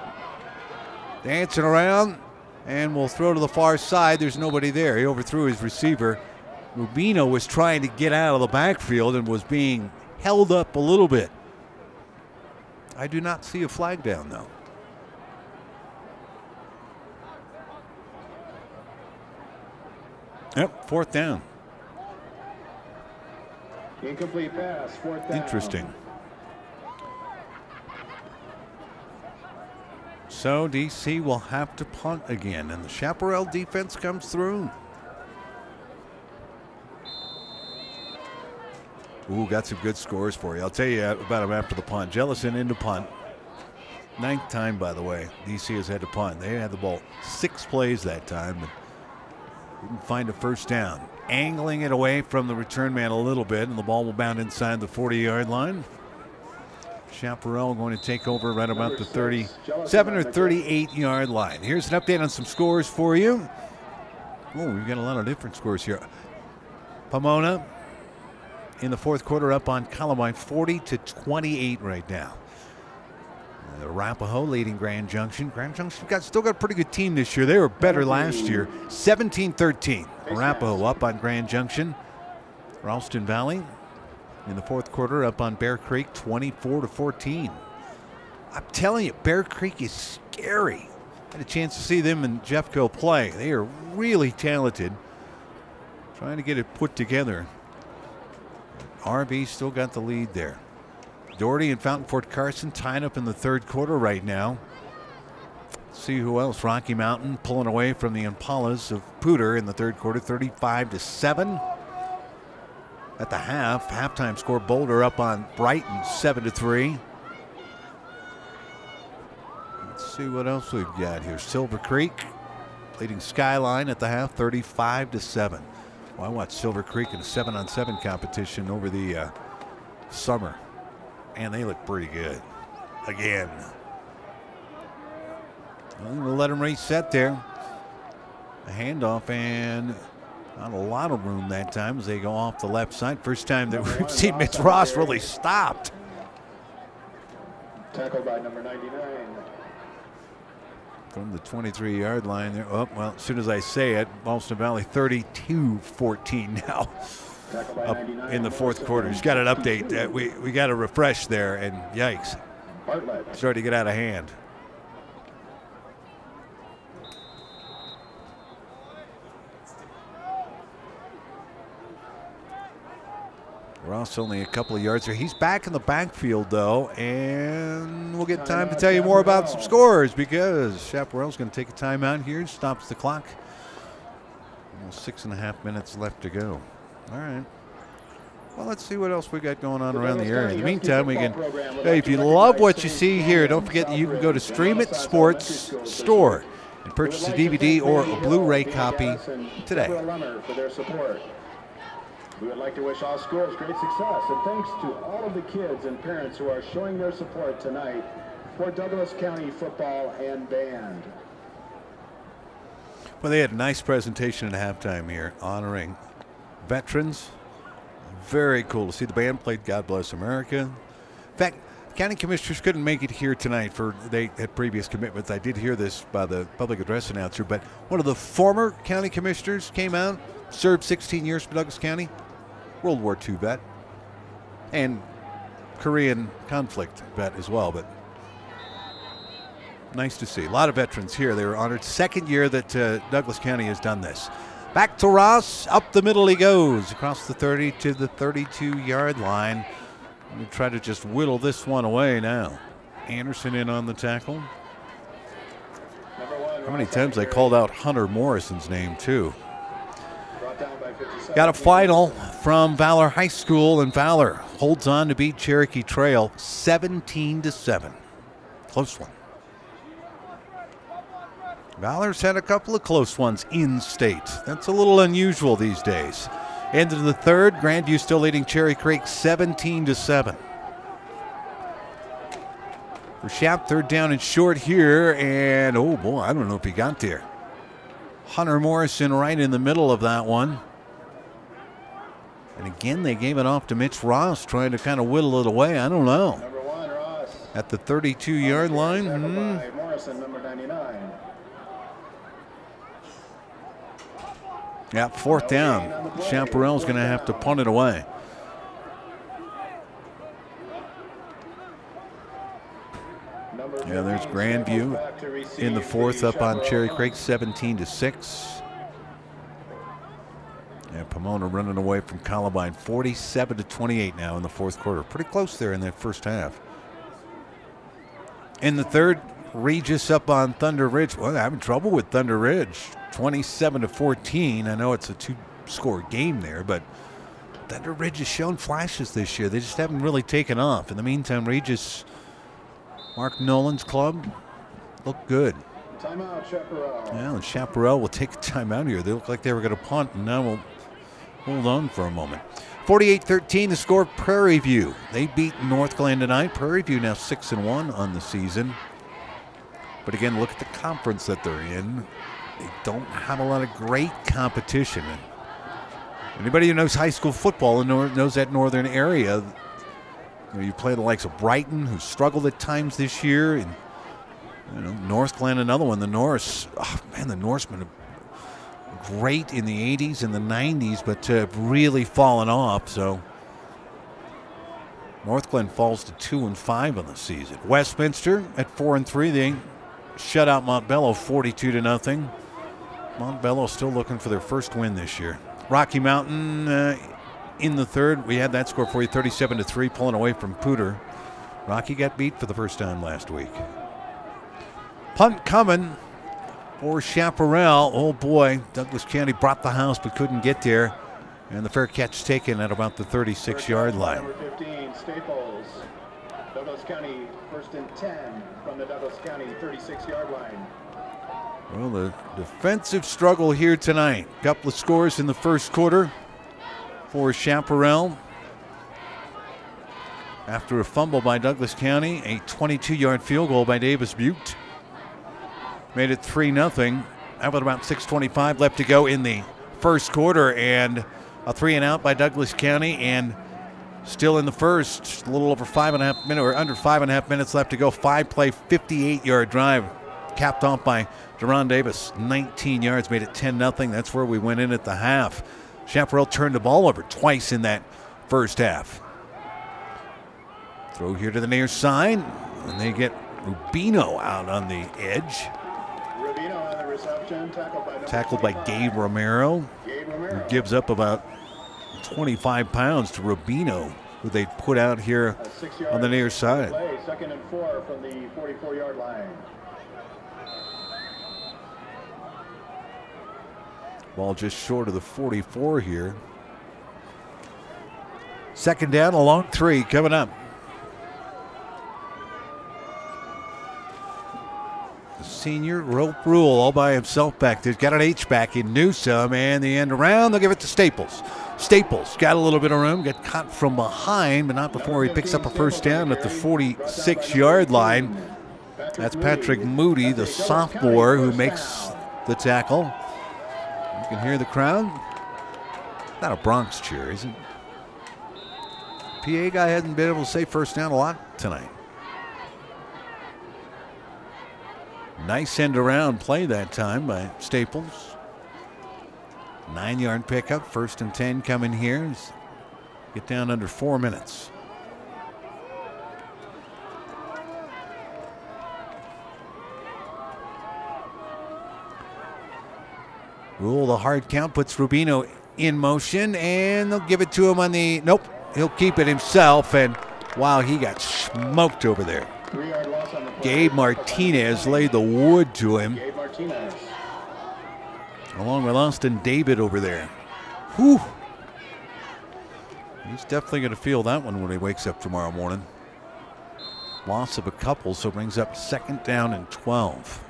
Dancing around, and we'll throw to the far side. There's nobody there. He overthrew his receiver. Rubino was trying to get out of the backfield and was being held up a little bit. I do not see a flag down, though. Yep, fourth down. Incomplete pass, fourth down. Interesting. So DC will have to punt again, and the Chaparral defense comes through. Ooh, got some good scores for you. I'll tell you about them after the punt. Jellison into punt. 9th time, by the way, DC has had to punt. They had the ball 6 plays that time, but didn't find a first down. Angling it away from the return man a little bit, and the ball will bound inside the 40-yard line. Chaparral going to take over right about the 37 or 38-yard line. Here's an update on some scores for you. Oh, we've got a lot of different scores here. Pomona in the fourth quarter up on Columbine 40-28 right now. Arapahoe leading Grand Junction. Grand Junction still got a pretty good team this year. They were better last year. 17-13. Arapahoe up on Grand Junction. Ralston Valley in the fourth quarter up on Bear Creek 24-14. I'm telling you, Bear Creek is scary. I had a chance to see them and Jeffco play. They are really talented. Trying to get it put together. RB still got the lead there. Doherty and Fountain Fort Carson tied up in the third quarter right now. Let's see who else. Rocky Mountain pulling away from the Impalas of Pooter in the third quarter, 35-7. At the halftime score, Boulder up on Brighton, 7-3. Let's see what else we've got here. Silver Creek leading Skyline at the half, 35-7. Well, I watched Silver Creek in a 7-on-7 competition over the summer. And they look pretty good. Again. I'm going to let them reset there. A handoff, and not a lot of room that time as they go off the left side. First time that we've seen Mitch Ross really stopped. Tackled by number 99. From the 23-yard line there. Oh, well, as soon as I say it, Boston Valley 32-14 now. Up in the fourth quarter. He's got an update. We got a refresh there, and yikes. Started to get out of hand. Ross only a couple of yards there. He's back in the backfield, though, and we'll get time to tell you more about some scores because Chaparral's going to take a timeout here. Stops the clock. Almost 6.5 minutes left to go. All right. Well, let's see what else we got going on around the area. In the meantime, we can, hey, if you love what you see here, don't forget that you can go to Stream It Sports Store and purchase a DVD or a Blu-ray copy today. We would like to wish all schools great success, and thanks to all of the kids and parents who are showing their support tonight for Douglas County football and band. Well, they had a nice presentation at halftime here honoring veterans. Very cool to see the band played God Bless America. In fact, county commissioners couldn't make it here tonight they had previous commitments. I did hear this by the public address announcer, but one of the former county commissioners came out, served 16 years for Douglas County, World War II vet, and Korean conflict vet as well, but nice to see. A lot of veterans here. They were honored. Second year that Douglas County has done this. Back to Ross. Up the middle he goes. Across the 30 to the 32-yard line. We try to just whittle this one away now. Anderson in on the tackle. How many times I called out Hunter Morrison's name, too. Got a final from Valor High School, and Valor holds on to beat Cherokee Trail 17-7. Close one. Valor's had a couple of close ones in state. That's a little unusual these days. End of the third, Grandview still leading Cherry Creek 17-7. For Shap, third down and short here, and oh boy, I don't know if he got there. Hunter Morrison right in the middle of that one. And again, they gave it off to Mitch Ross, trying to kind of whittle it away. I don't know. Number 1, Ross. At the 32-yard line. Morrison, number 99. Yeah, fourth down. Chaparral's going to have to punt it away. Yeah, there's Grandview in the fourth up on Cherry Creek, 17-6. Yeah, Pomona running away from Columbine, 47-28 now in the fourth quarter. Pretty close there in that first half. In the third, Regis up on Thunder Ridge. Well, they're having trouble with Thunder Ridge, 27-14. I know it's a two-score game there, but Thunder Ridge has shown flashes this year. They just haven't really taken off. In the meantime, Regis, Mark Nolan's club, look good. Timeout, Chaparral. Yeah, and Chaparral will take a timeout here. They look like they were going to punt, and now we'll hold on for a moment. 48-13, the score. Prairie View. They beat North Glen tonight. Prairie View now 6-1 on the season. But again, look at the conference that they're in. They don't have a lot of great competition. And anybody who knows high school football and knows that northern area, you play the likes of Brighton, who struggled at times this year, and North Glen, another one. The Norse, the Norsemen are great in the 80s and the 90s, but have really fallen off. So North Glen falls to 2-5 on the season. Westminster at 4-3. They shut out Montbello 42-0. Montbello still looking for their first win this year. Rocky Mountain in the third. We had that score for you, 37-3, pulling away from Pooter. Rocky got beat for the first time last week. Punt coming for Chaparral. Oh boy, Douglas County brought the house but couldn't get there. And the fair catch taken at about the 36-yard line. Number 15, Staples. Douglas County, 1st and 10 from the Douglas County 36-yard line. Well, the defensive struggle here tonight. Couple of scores in the first quarter for Chaparral. after a fumble by Douglas County. A 22-yard field goal by Davis Butte made it 3-0. That with about 6:25 left to go in the first quarter, and a 3-and-out by Douglas County, and still in the first, a little over 5.5 minutes, or under 5.5 minutes left to go. 5-play, 58-yard drive, capped off by Deron Davis. 19 yards, made it 10-0. That's where we went in at the half. Chaparral turned the ball over twice in that first half. Throw here to the near side, and they get Rubino out on the edge. Rubino on the reception, tackled by Gabe Romero, who gives up about 25 pounds to Rubino, who they put out here on the near side. Play, 2nd and 4 from the 44-yard line. Ball just short of the 44 here. 2nd down, a long 3 coming up. The senior rope rule all by himself back there. Got an H-back in Newsome, and the end around. They'll give it to Staples. Staples got a little bit of room, got caught from behind, but not before he picks up a first down at the 46-yard line. That's Patrick Moody, the sophomore, who makes the tackle. You can hear the crowd. Not a Bronx cheer, is it? PA guy hasn't been able to say first down a lot tonight. Nice end around play that time by Staples. 9-yard pickup, 1st and 10 coming here. Get down under 4 minutes. Rule the hard count, puts Rubino in motion, and they'll give it to him on the, nope, he'll keep it himself, and wow, he got smoked over there. 3-yard loss on the play. Gabe Martinez laid the wood to him. Gabe Martinez. Along with Austin David over there. Whew. He's definitely going to feel that one when he wakes up tomorrow morning. Loss of a couple, so brings up 2nd down and 12.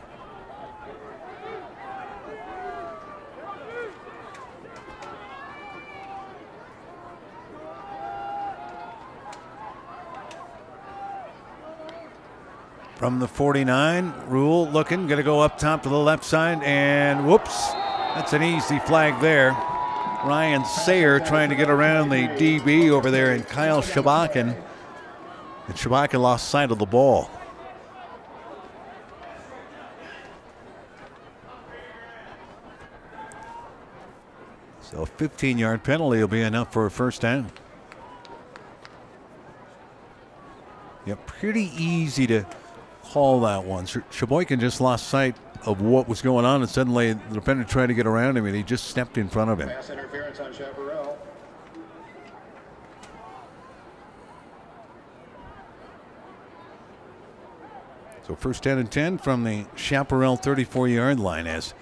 From the 49, Rule looking, going to go up top to the left side, and whoops, that's an easy flag there. Ryan Sayer trying to get around the DB over there, and Kyle Shabakin. And Shabakin lost sight of the ball. So a 15-yard penalty will be enough for a first down. Yeah, pretty easy to call that one. Sheboygan just lost sight of what was going on, and suddenly the defender tried to get around him, and he just stepped in front of him. Pass interference on Chaparral. So 1st down and 10 from the Chaparral 34-yard line, as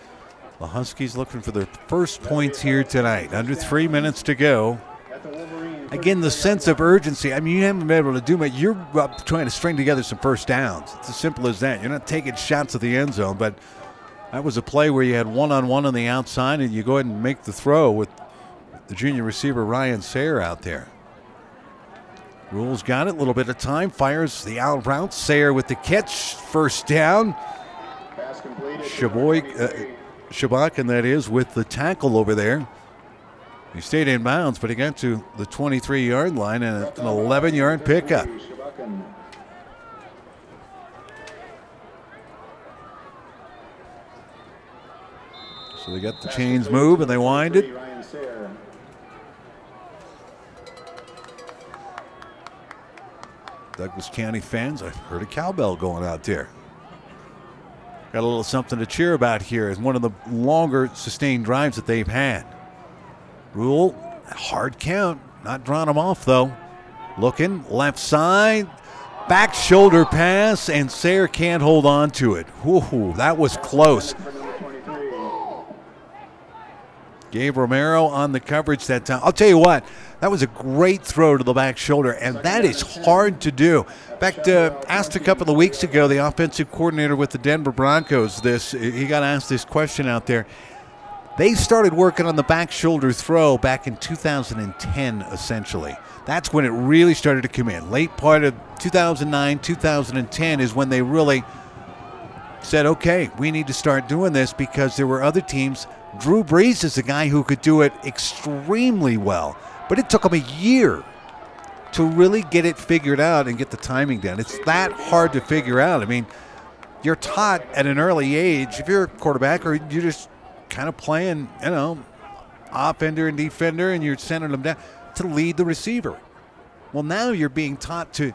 the Huskies looking for their first points here tonight. Under 3 minutes to go. Again, the sense of urgency. I mean, you haven't been able to do much. You're trying to string together some first downs. It's as simple as that. You're not taking shots at the end zone, but that was a play where you had one-on-one on the outside, and you go ahead and make the throw with the junior receiver Ryan Sayer out there. Rule's got it. A little bit of time. Fires the out route. Sayer with the catch. First down. Shabakin, that is, with the tackle over there. He stayed in bounds, but he got to the 23-yard line and an 11-yard pickup. So they got the chains move and they wind it. Douglas County fans, I heard a cowbell going out there. Got a little something to cheer about here as one of the longer sustained drives that they've had. Rule, hard count, not drawing them off though. Looking, left side, back shoulder pass, and Sayer can't hold on to it. Whew, that was close. Gabe Romero on the coverage that time. I'll tell you what, that was a great throw to the back shoulder, and that is hard to do. In fact, asked a couple of weeks ago, the offensive coordinator with the Denver Broncos, he got asked this question out there. They started working on the back shoulder throw back in 2010, essentially. That's when it really started to come in. Late part of 2009, 2010 is when they really said, okay, we need to start doing this, because there were other teams. Drew Brees is a guy who could do it extremely well, but it took him a year to really get it figured out and get the timing down. It's that hard to figure out. I mean, you're taught at an early age, if you're a quarterback, or you're just kind of playing, you know, offender and defender, and you're sending them down to lead the receiver. Well, now you're being taught to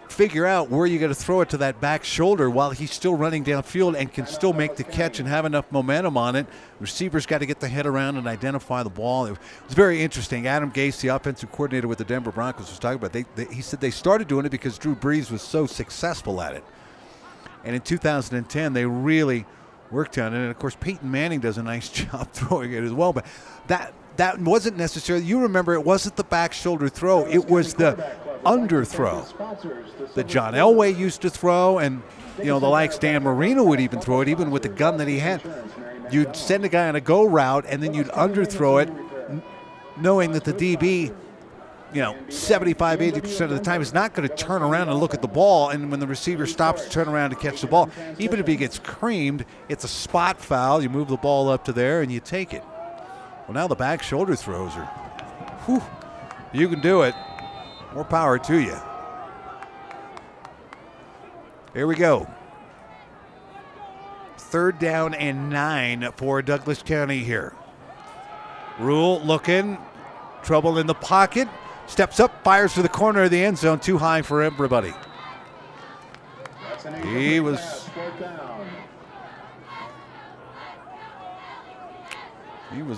figure out where you're going to throw it to that back shoulder while he's still running downfield and can still make the catch and have enough momentum on it. Receiver's got to get the head around and identify the ball. It was very interesting. Adam Gase, the offensive coordinator with the Denver Broncos, was talking about he said they started doing it because Drew Brees was so successful at it. And in 2010, they really worked on it. And, of course, Peyton Manning does a nice job throwing it as well. But that wasn't necessarily, you remember, it wasn't the back shoulder throw. It was the underthrow that John Elway used to throw, and you know, the likes Dan Marino would even throw it, even with the gun that he had. You'd send a guy on a go route, and then you'd underthrow it, knowing that the DB, you know, 75, 80% of the time is not going to turn around and look at the ball, and when the receiver stops to turn around to catch the ball, even if he gets creamed, it's a spot foul. You move the ball up to there, and you take it. Well, now the back shoulder throws are, whew, you can do it. More power to you. Here we go. 3rd down and 9 for Douglas County here. Rule looking, trouble in the pocket, steps up, fires to the corner of the end zone, too high for everybody. He was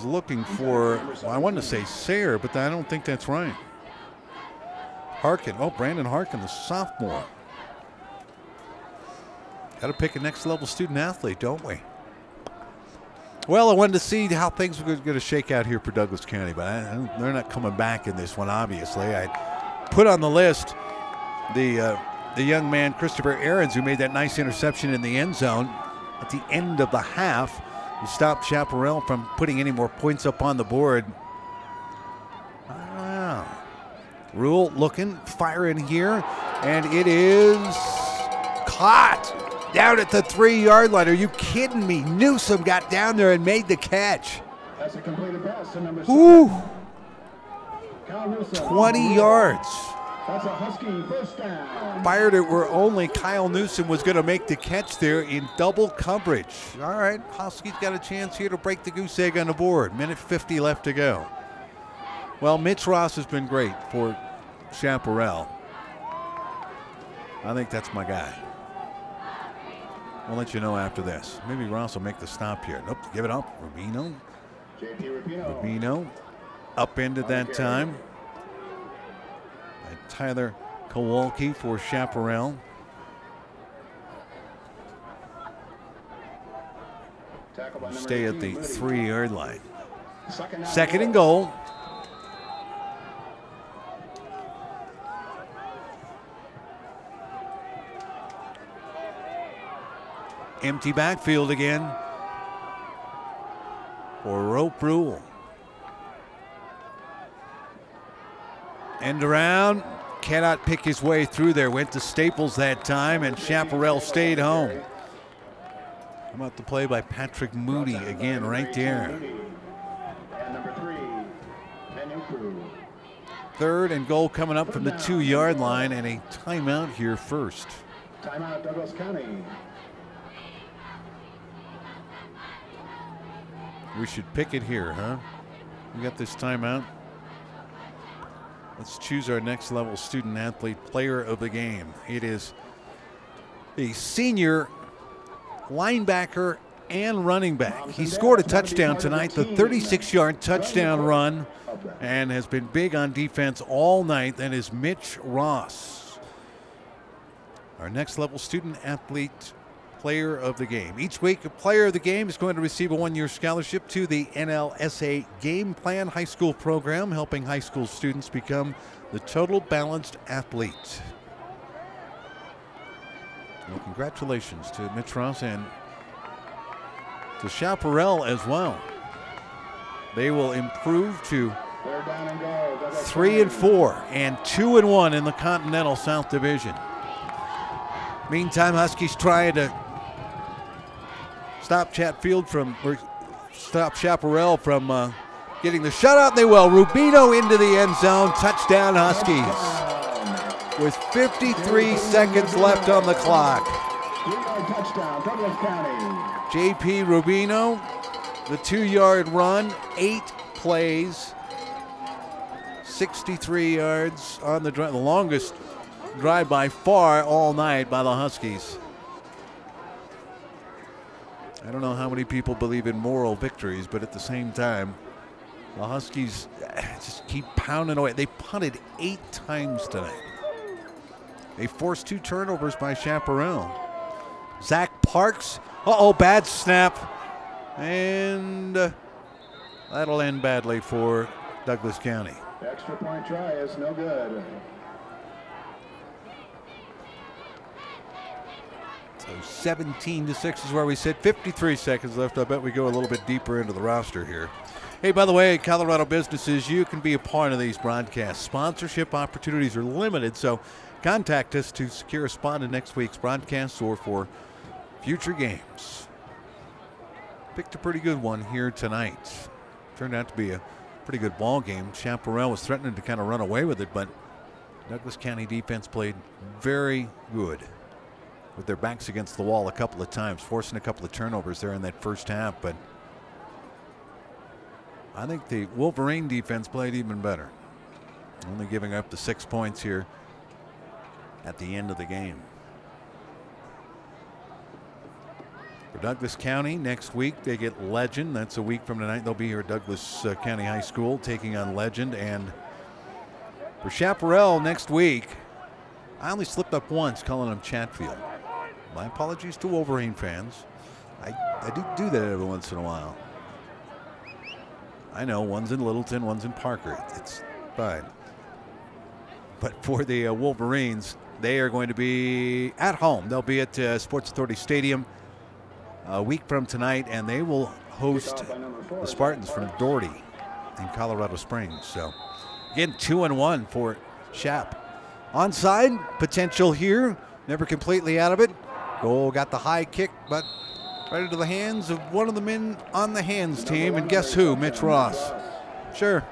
looking for, well, I wanted to say Sayre, but I don't think that's right. Harkin, Brandon Harkin, the sophomore. Got to pick a next-level student-athlete, don't we? Well, I wanted to see how things were going to shake out here for Douglas County, but they're not coming back in this one, obviously. I put on the list the young man, Christopher Ahrens, who made that nice interception in the end zone at the end of the half. He stopped Chaparral from putting any more points up on the board. Wow. Rule looking, firing here, and it is caught down at the 3-yard line. Are you kidding me? Newsom got down there and made the catch. That's a completed pass to number 20 yards. That's a Husky first down. Fired it where only Kyle Newsom was going to make the catch there in double coverage. All right, Huskies got a chance here to break the goose egg on the board. Minute 50 left to go. Well, Mitch Ross has been great for Chaparral. I think that's my guy. We'll let you know after this. Maybe Ross will make the stop here. Nope, give it up. Rubino upended that time. And Tyler Kowalski for Chaparral. Stay at the 3-yard line. 2nd and goal. Empty backfield again for Rope Rule. End around, cannot pick his way through there. Went to Staples that time, and Chaparral stayed home. How about the play by Patrick Moody again right there. 3rd and goal coming up from the 2-yard line, and a timeout here first. Timeout, Douglas County. We should pick it here, huh? We got this timeout. Let's choose our next level student athlete player of the game. It is a senior linebacker and running back. He scored a touchdown tonight, the 36-yard touchdown run, and has been big on defense all night. That is Mitch Ross, our next level student athlete player of the game. Each week, a player of the game is going to receive a 1-year scholarship to the NLSA Game Plan High School program, helping high school students become the total balanced athlete. Well, congratulations to Mitch Ross and to Chaparral as well. They will improve to They're down and go. Douglas 3-4 and 2-1 in the Continental South Division. Meantime, Huskies trying to stop Chaparral from getting the shutout. They will. Rubino into the end zone. Touchdown, Huskies. With 53 seconds left on the clock. Touchdown, Douglas County. JP Rubino, the 2-yard run, 8 plays, 63 yards on the drive. The longest drive by far all night by the Huskies. I don't know how many people believe in moral victories, but at the same time, the Huskies just keep pounding away. They punted 8 times tonight. They forced 2 turnovers by Chaparral. Zach Parks, bad snap. And that'll end badly for Douglas County. The extra point try is no good. So 17-6 is where we sit. 53 seconds left. I bet we go a little bit deeper into the roster here. Hey, by the way, Colorado businesses, you can be a part of these broadcasts. Sponsorship opportunities are limited, so contact us to secure a spot in next week's broadcast or for future games. Picked a pretty good one here tonight. Turned out to be a pretty good ball game. Chaparral was threatening to kind of run away with it, but Douglas County defense played very good with their backs against the wall a couple of times, forcing a couple of turnovers there in that first half. But I think the Wolverine defense played even better, only giving up the 6 points here at the end of the game. For Douglas County, next week they get Legend. That's a week from tonight. They'll be here at Douglas County High School taking on Legend. And for Chaparral next week, I only slipped up once calling them Chatfield. My apologies to Wolverine fans. I do that every once in a while. I know one's in Littleton, one's in Parker. It's fine. But for the Wolverines, they are going to be at home. They'll be at Sports Authority Stadium a week from tonight, and they will host the Spartans from Doherty in Colorado Springs. So again, 2-1 for Chap. Onside potential here, never completely out of it. Goal got the high kick, but right into the hands of one of the men on the hands team, and guess who? Mitch Ross. Sure,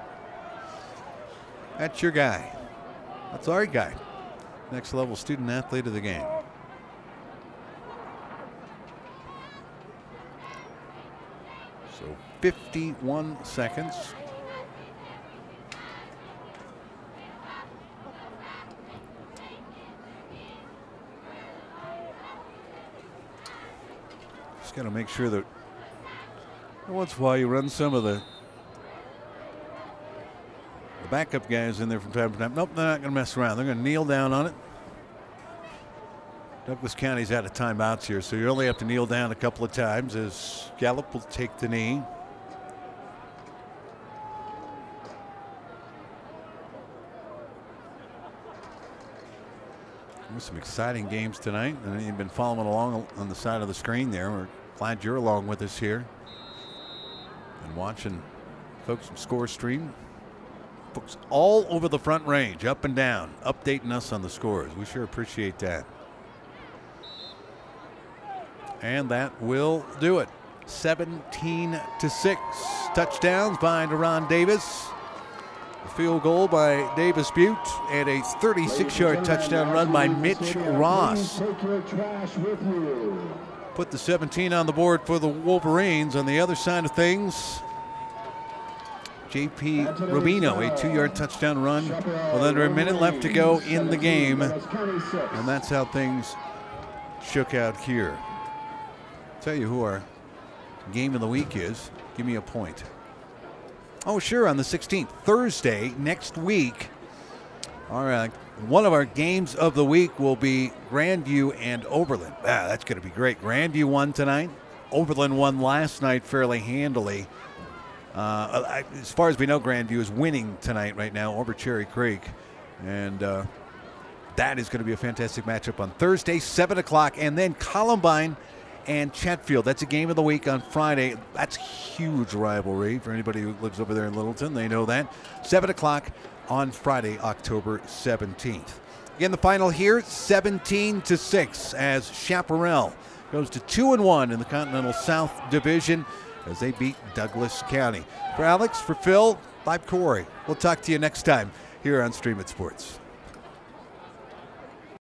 that's your guy. That's our guy. Next level student athlete of the game. So 51 seconds. Just got to make sure that once while you run some of the backup guys in there from time to time. Nope, they're not going to mess around. They're going to kneel down on it. Douglas County's out of timeouts here, so you only have to kneel down a couple of times as Gallup will take the knee. There's some exciting games tonight, and you've been following along on the side of the screen there. We're glad you're along with us here and watching folks from Score Stream. Folks all over the Front Range, up and down, updating us on the scores. We sure appreciate that. And that will do it. 17-6. Touchdowns by Deron Davis. A field goal by Davis Butte, and a 36-yard touchdown run by Mitch Ross. Put the 17 on the board for the Wolverines. On the other side of things, JP Rubino, a 2-yard touchdown run with under a minute left to go in the game. And that's how things shook out here. Tell you who our game of the week is. Give me a point. Oh, sure, on the 16th, Thursday, next week. All right, one of our games of the week will be Grandview and Oberlin. That's going to be great. Grandview won tonight. Oberlin won last night fairly handily. As far as we know, Grandview is winning tonight right now over Cherry Creek. And that is going to be a fantastic matchup on Thursday, 7 o'clock. And then Columbine and Chatfield. That's a game of the week on Friday. That's huge rivalry for anybody who lives over there in Littleton. They know that. 7 o'clock on Friday, October 17th. Again, the final here, 17-6, as Chaparral goes to 2-1 in the Continental South Division as they beat Douglas County. For Alex, for Phil, I'm Cory. We'll talk to you next time here on Stream It Sports.